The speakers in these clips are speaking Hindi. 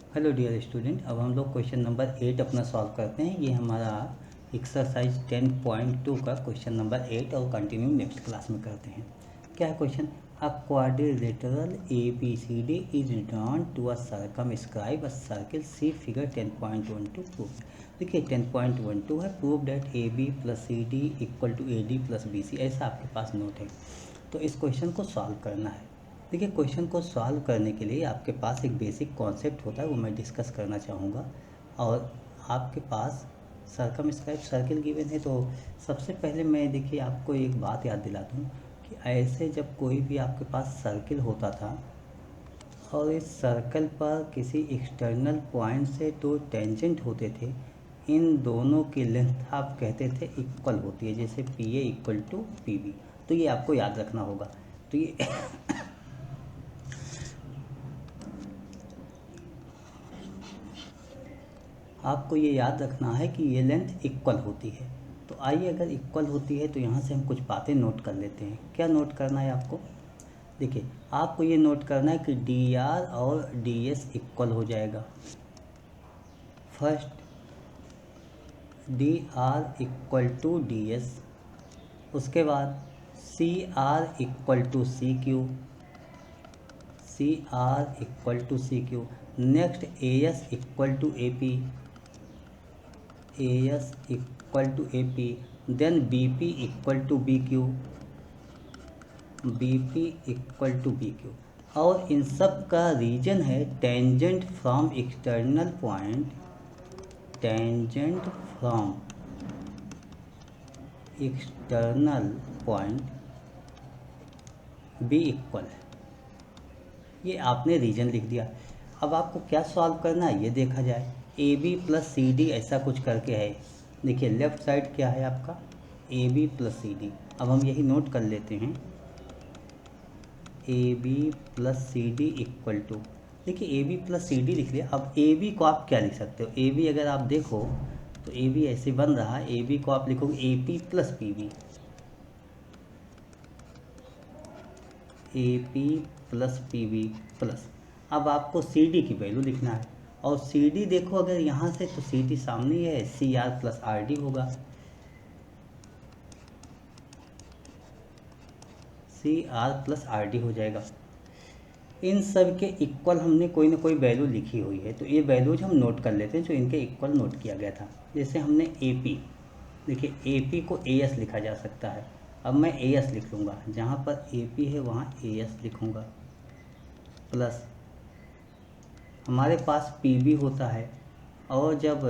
हेलो डियर स्टूडेंट, अब हम लोग क्वेश्चन नंबर 8 अपना सॉल्व करते हैं। ये हमारा एक्सरसाइज 10.2 का क्वेश्चन नंबर 8 और कंटिन्यू नेक्स्ट क्लास में करते हैं। क्या है question? A quadrilateral ABCD is drawn to a circumscribe a circle, see figure 10.12 prove. देखिए 10.12 है, prove that AB plus CD equal to AD plus BC, ऐसा आपके पास नोट है। तो इस क्वेश्चन को सॉल्व करना है। देखिए क्वेश्चन को सॉल्व करने के लिए आपके पास एक बेसिक कॉन्सेप्ट होता है, वो मैं डिस्कस करना चाहूँगा। और आपके पास सर्कमस्क्राइब सर्किल गिवन है, तो सबसे पहले मैं देखिए आपको एक बात याद दिला दूँ कि ऐसे जब कोई भी आपके पास सर्किल होता था और इस सर्कल पर किसी एक्सटर्नल पॉइंट से दो टेंजेंट होते थे, इन दोनों की लेंथ आप कहते थे इक्वल होती है, जैसे PA इक्वल टू PB। तो ये आपको याद रखना होगा। तो ये आपको ये याद रखना है कि ये लेंथ इक्वल होती है। तो आइए, अगर इक्वल होती है तो यहाँ से हम कुछ बातें नोट कर लेते हैं। क्या नोट करना है आपको? देखिए आपको ये नोट करना है कि DR और DS इक्वल हो जाएगा। First DR equal to DS, उसके बाद CR equal to CQ, CR equal to CQ। Next AS equal to AP, AS equal to AP। Then BP equal to BQ, BP equal to BQ। और इन सब का रीजन है tangent from external point, tangent from external point B equal है। ये आपने रीजन लिख दिया। अब आपको क्या सॉल्व करना है ये देखा जाए। AB प्लस CD ऐसा कुछ करके है। देखिए लेफ्ट साइड क्या है आपका, AB प्लस CD। अब हम यही नोट कर लेते हैं, AB plus CD equal to. देखिए AB प्लस CD लिख लिया। अब AB को आप क्या लिख सकते हो? AB अगर आप देखो तो AB ऐसे बन रहा है, AB को आप लिखोगे AP plus PB, AP plus PB plus. अब आपको CD की वैल्यू लिखना है, और CD देखो अगर यहाँ से तो CD सामने ही है, CR प्लस RD होगा, CR प्लस RD हो जाएगा। इन सब के इक्वल हमने कोई ना कोई वैल्यू लिखी हुई है, तो ये वैल्यूज हम नोट कर लेते हैं जो इनके इक्वल नोट किया गया था। जैसे हमने AP, देखिए AP को AS लिखा जा सकता है। अब मैं AS लिख लूँगा, जहाँ पर AP है वहाँ AS लिखूँगा, प्लस हमारे पास PB होता है, और जब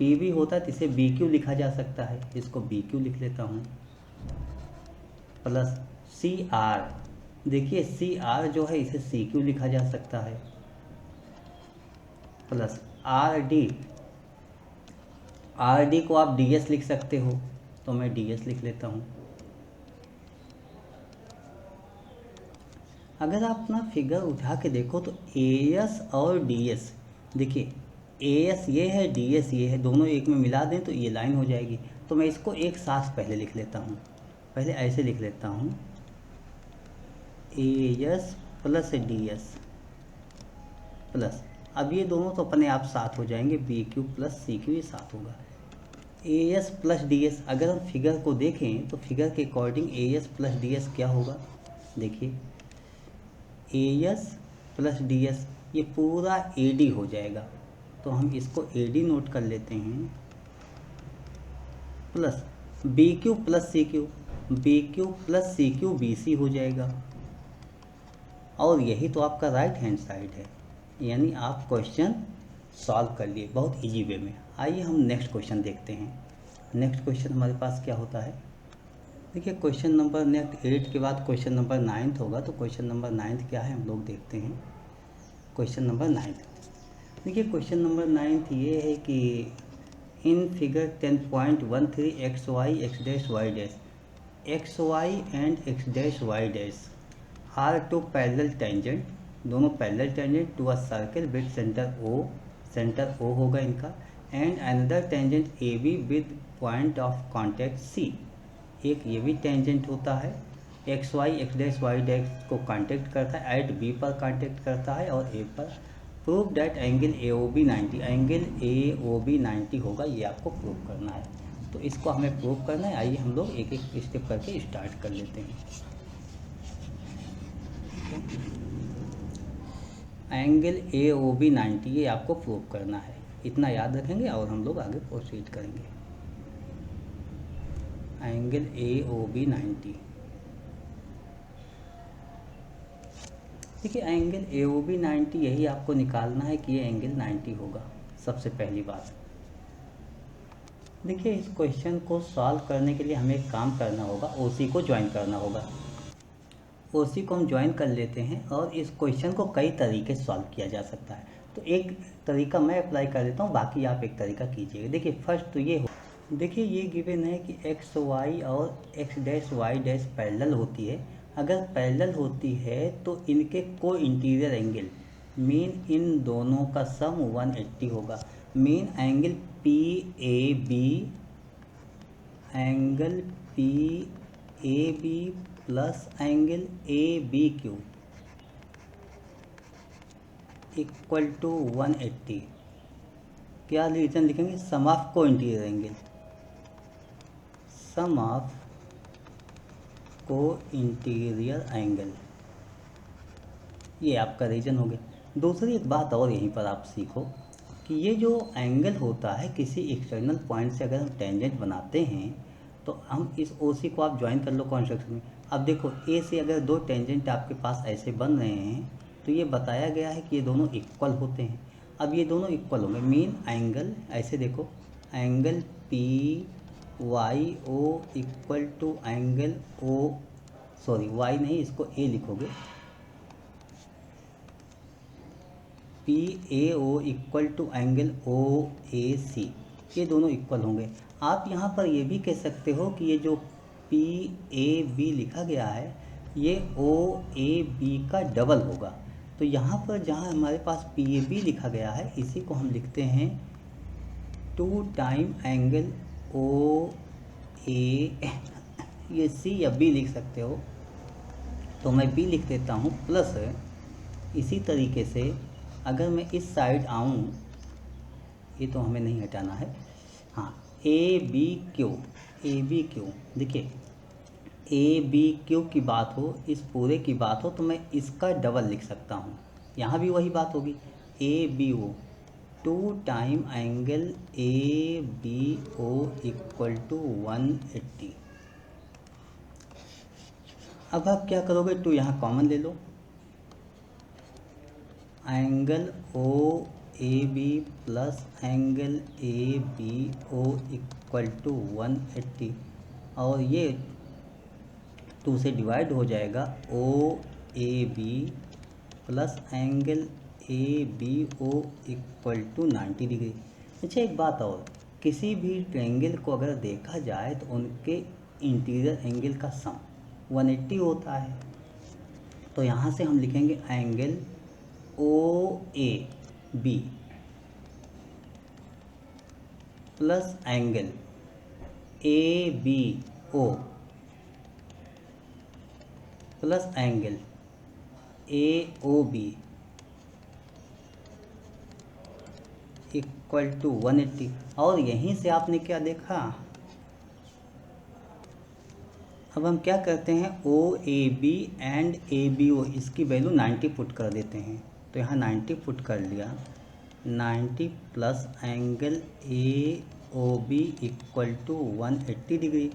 PB होता है तो इसे BQ लिखा जा सकता है, इसको BQ लिख लेता हूँ, प्लस CR। देखिए CR जो है इसे CQ लिखा जा सकता है, प्लस RD को आप DS लिख सकते हो, तो मैं DS लिख लेता हूँ। अगर आप अपना फिगर उठा के देखो तो AS और DS, देखिए AS ये है, DS ये है, दोनों एक में मिला दें तो ये लाइन हो जाएगी। तो मैं इसको एक साथ पहले लिख लेता हूँ, पहले ऐसे लिख लेता हूँ, AS प्लस DS प्लस, अब ये दोनों तो अपने आप साथ हो जाएंगे, BQ प्लस CQ ये साथ होगा। AS प्लस DS, अगर हम फिगर को देखें तो फिगर के अकॉर्डिंग AS प्लस DS क्या होगा? देखिए AS प्लस DS ये पूरा AD हो जाएगा, तो हम इसको AD नोट कर लेते हैं, plus BQ plus CQ, BQ plus CQ BC हो जाएगा। और यही तो आपका राइट हैंड साइड है, यानी आप क्वेश्चन सॉल्व कर लिए बहुत इजी वे में। आइए हम नेक्स्ट क्वेश्चन देखते हैं। नेक्स्ट क्वेश्चन हमारे पास क्या होता है? देखिए क्वेश्चन नंबर नेक्स्ट 8 के बाद क्वेश्चन नंबर 9 होगा, तो क्वेश्चन नंबर 9 क्या है हम लोग देखते हैं। क्वेश्चन नंबर 9, देखिए क्वेश्चन नंबर 9 ये है कि in figure 10.13 XY x dash y dash, XY and x dash y dash are two parallel tangent, दोनों parallel tangent to a circle with centre O होगा इनका, and another tangent AB with point of contact C। एक ये भी टेंजेंट होता है, XY x dash y dash को कांटेक्ट करता है, एट B पर कांटेक्ट करता है और A पर prove that angle AOB 90, angle AOB 90 होगा, ये आपको प्रूव करना है। तो इसको हमें प्रूव करना है। आइए हम लोग एक एक स्टेप करके स्टार्ट कर लेते हैं। एंगल AOB 90 ये आपको प्रूव करना है, इतना याद रखेंगे और हम लोग आगे प्रोसीड करेंगे। एंगल AOB 90, देखिए एंगल AOB 90 यही आपको निकालना है कि ये एंगल 90 होगा। सबसे पहली बात देखिए, इस क्वेश्चन को सॉल्व करने के लिए हमें एक काम करना होगा, OC को ज्वाइन करना होगा। OC को हम ज्वाइन कर लेते हैं और इस क्वेश्चन को कई तरीके से सॉल्व किया जा सकता है। तो एक तरीका मैं अप्लाई कर देता हूँ, बाकी आप एक तरीका कीजिएगा। देखिए फर्स्ट तो ये हो, देखिए ये गिवन है कि XY और X', Y' पैरेलल होती है। अगर पैरेलल होती है तो इनके को इंटीरियर एंगल मीन इन दोनों का सम 180 होगा। Mean angle PAB, angle PAB plus angle ABQ equal to 180। क्या रीजन लिखेंगे? Sum of co-interior angle, sum of co-interior angle, ये आपका रीजन हो गया। दूसरी एक बात और यहीं पर आप सीखो कि ये जो एंगल होता है, किसी एक्सटर्नल पॉइंट से अगर हम टेंजेंट बनाते हैं तो हम इस OC को आप ज्वाइन कर लो कॉन्स्ट्रक्शन में। अब देखो A से अगर दो टेंजेंट आपके पास ऐसे बन रहे हैं तो ये बताया गया है कि ये दोनों इक्वल होते हैं। अब ये दोनों इक्वल होंगे, मीन एंगल ऐसे देखो, angle PYO equal to angle Y नहीं, इसको A लिखोगे, PAO equal to angle OAC, ये दोनों इक्वल होंगे। आप यहाँ पर ये भी कह सकते हो कि ये जो PAB लिखा गया है ये OAB का डबल होगा। तो यहाँ पर जहाँ हमारे पास PAB लिखा गया है इसी को हम लिखते हैं 2 टाइम एंगल OA, ये C या B लिख सकते हो, तो मैं B लिख देता हूँ, प्लस इसी तरीके से अगर मैं इस साइड आऊँ, ये तो हमें नहीं हटाना है, हाँ ABQ, देखिए ABQ की बात हो, इस पूरे की बात हो तो मैं इसका डबल लिख सकता हूँ। यहाँ भी वही बात होगी, ABO 2 time angle ABO equal to 180। अब आप क्या करोगे, 2 यहाँ कॉमन ले लो, angle OAB plus angle ABO equal to 180, और ये 2 से डिवाइड हो जाएगा, OAB plus angle ABO equal to 90 degree. अच्छा एक बात और, किसी भी ट्रायंगल को अगर देखा जाए तो उनके इंटीरियर एंगल का सम 180 होता है। तो यहाँ से हम लिखेंगे angle OAB plus angle ABO plus angle AOB equal to 180। और यहीं से आपने क्या देखा, अब हम क्या करते हैं, OAB एंड ABO इसकी वैल्यू 90 पुट कर देते हैं। तो यहाँ 90 पुट कर लिया, 90 plus angle AOB equal to 180 degree,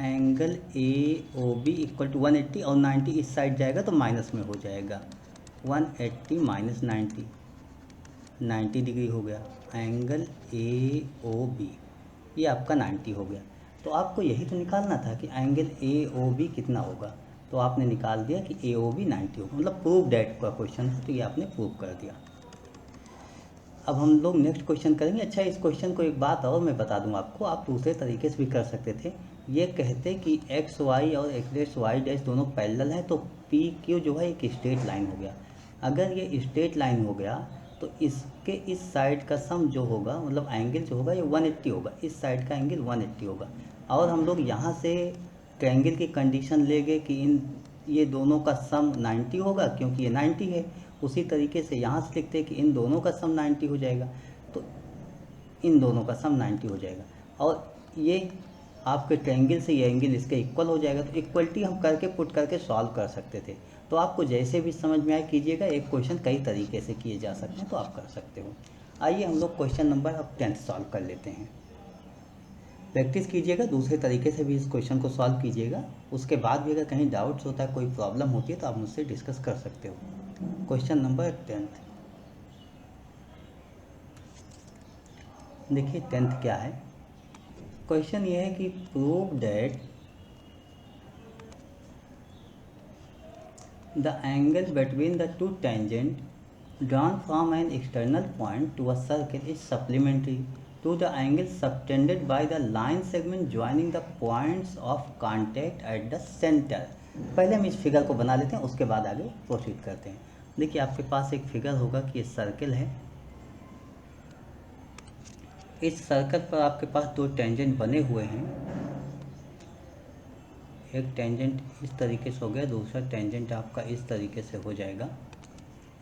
angle AOB equal to 180 और 90 इस साइड जाएगा तो माइनस में हो जाएगा, 180 माइनस 90 डिग्री हो गया। एंगल AOB ये आपका 90 हो गया। तो आपको यही तो निकालना था कि एंगल AOB कितना होगा, तो आपने निकाल दिया कि AOB 90 होगा, मतलब प्रूव डैट का क्वेश्चन है, तो ये आपने प्रूव कर दिया। अब हम लोग नेक्स्ट क्वेश्चन करेंगे। अच्छा इस क्वेश्चन को एक बात और मैं बता दूं आपको, आप दूसरे तरीके से भी कर सकते थे। ये कहते कि XY और X', Y' दोनों पैरेलल हैं, तो PQ जो है एक स्ट्रेट लाइन हो गया। अगर ये स्ट्रेट लाइन हो गया तो इसके इस साइड का सम जो होगा, मतलब एंगल जो होगा ये 180 होगा, इस साइड का एंगल 180 होगा। और हम लोग यहाँ से ट्रायंगल की कंडीशन ले गए कि इन ये दोनों का सम 90 होगा, क्योंकि ये 90 है, उसी तरीके से यहाँ से लिखते हैं कि इन दोनों का सम 90 हो जाएगा, तो इन दोनों का सम 90 हो जाएगा। और ये आपके ट्रायंगल से ये एंगल इसके इक्वल हो जाएगा, तो इक्वलिटी हम करके पुट करके सॉल्व कर सकते थे। तो आपको जैसे भी समझ में आए कीजिएगा, एक क्वेश्चन कई तरीके से किए जा सकते हैं, तो आप कर सकते हो। आइए हम लोग क्वेश्चन नंबर अब 10 सॉल्व कर लेते हैं। प्रैक्टिस कीजिएगा, दूसरे तरीके से भी इस क्वेश्चन को सॉल्व कीजिएगा। उसके बाद भी अगर कहीं डाउट्स होता है, कोई प्रॉब्लम होती है, तो आप मुझसे डिस्कस कर सकते हो। क्वेश्चन नंबर 10, देखिए 10 क्या है। क्वेश्चन ये है कि prove that the angle between the two tangent drawn from an external point to a circle is supplementary to the angle subtended by the line segment joining the points of contact at the center। पहले हम इस फिगर को बना लेते हैं, उसके बाद आगे प्रोसीड करते हैं। देखिए आपके पास एक फिगर होगा कि ये सर्कल है। इस सर्कल पर आपके पास दो टेंजेंट बने हुए हैं। एक टेंजेंट इस तरीके से हो गया, दूसरा टेंजेंट आपका इस तरीके से हो जाएगा।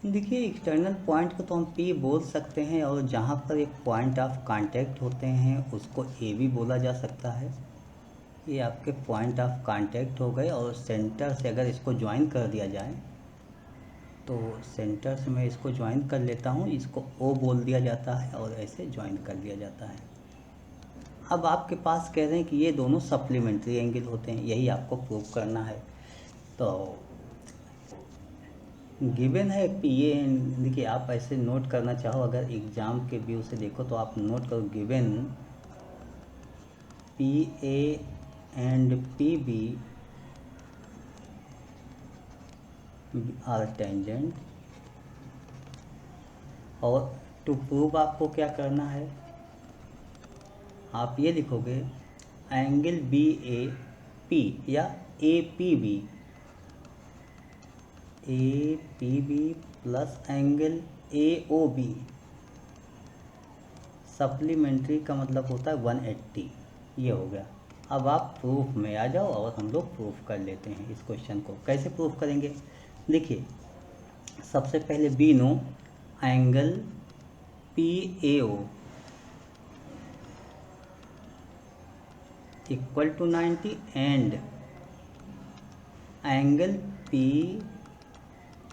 देखिए एक्सटर्नल पॉइंट को तो हम P बोल सकते हैं, और जहाँ पर एक पॉइंट ऑफ कांटेक्ट होते हैं उसको A भी बोला जा सकता है। ये आपके पॉइंट ऑफ कांटेक्ट हो गए, और सेंटर से अगर इसको ज्वाइन कर दिया जाए, तो सेंटर से मैं इसको ज्वाइन कर लेता हूँ, इसको O बोल दिया जाता है और ऐसे ज्वाइन कर दिया जाता है। अब आपके पास कह रहे हैं कि ये दोनों सप्लीमेंट्री एंगल होते हैं, यही आपको प्रूव करना है। तो गिवन है पी ए, देखिए आप ऐसे नोट करना चाहो, अगर एग्ज़ाम के व्यू से देखो तो आप नोट करो given P A and P B are tangent, और टू प्रूव आपको क्या करना है, आप ये लिखोगे एंगल बी ए पी या A P B, A P B plus angle A O B. Supplementary का मतलब होता है 180, ये हो गया। अब आप प्रूफ में आ जाओ और हम लोग प्रूफ कर लेते हैं इस क्वेश्चन को। कैसे प्रूफ करेंगे, देखिए सबसे पहले we know angle P A O equal to 90 and angle P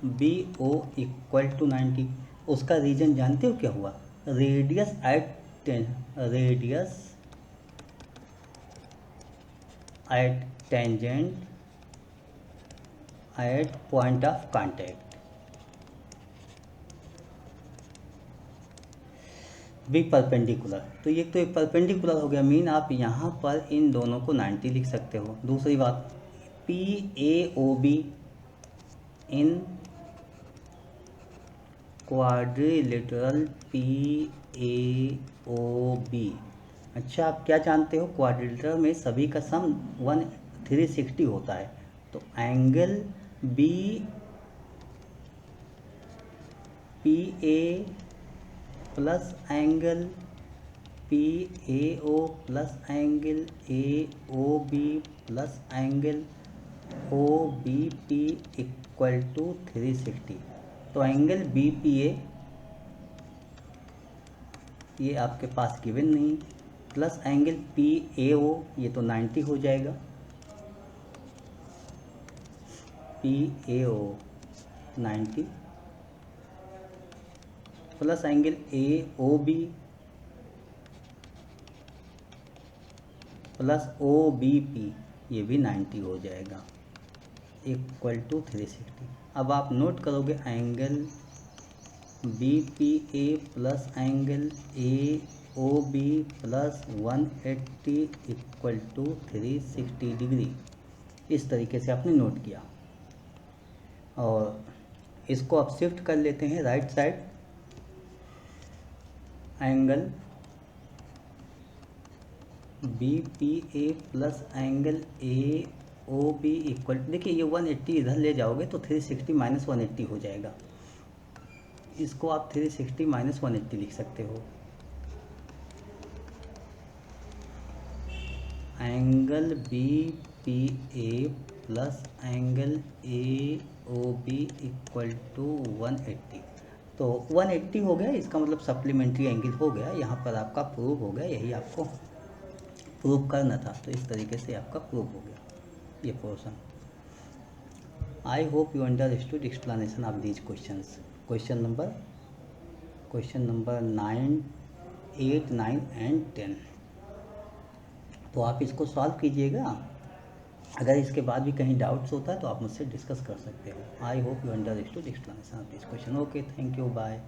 B O equal to 90। उसका रीजन जानते हो क्या हुआ, radius at tangent at point of contact, be perpendicular. तो ये तो परपेंडिकुलर हो गया, मीन आप यहाँ पर इन दोनों को 90 लिख सकते हो। दूसरी बात P A O B in quadrilateral P A O B. अच्छा आप क्या जानते हो, क्वाड्रिलेटरल में सभी का सम 360 होता है। तो angle B P A plus angle P A O plus angle A O B plus angle O B P equal to 360। तो एंगल बी पी ए ये आपके पास गिवन नहीं, plus angle P A O ये तो 90 हो जाएगा, P A O 90 plus angle A O B plus O B P ये भी 90 हो जाएगा, इक्वल टू 360। अब आप नोट करोगे angle B P A plus angle A O B plus 180 equal to 360 degree. इस तरीके से आपने नोट किया, और इसको आप शिफ्ट कर लेते हैं right side. Angle B P A plus angle A O B equal, देखिए ये 180 इधर ले जाओगे तो 360 माइनस 180 हो जाएगा। इसको आप 360 माइनस 180 लिख सकते हो। Angle B P A plus angle A O B equal to 180। तो 180 हो गया, इसका मतलब सप्लीमेंट्री एंगल हो गया, यहाँ पर आपका प्रूव हो गया, यही आपको प्रूव करना था। तो इस तरीके से आपका प्रूव हो गया ये portion. I hope you understood explanation of these questions. Question number 9, 8, 9 and 10। तो आप इसको सॉल्व कीजिएगा। अगर इसके बाद भी कहीं डाउट्स होता है तो आप मुझसे डिस्कस कर सकते हो। I hope you understood explanation of this question. Okay, thank you, bye.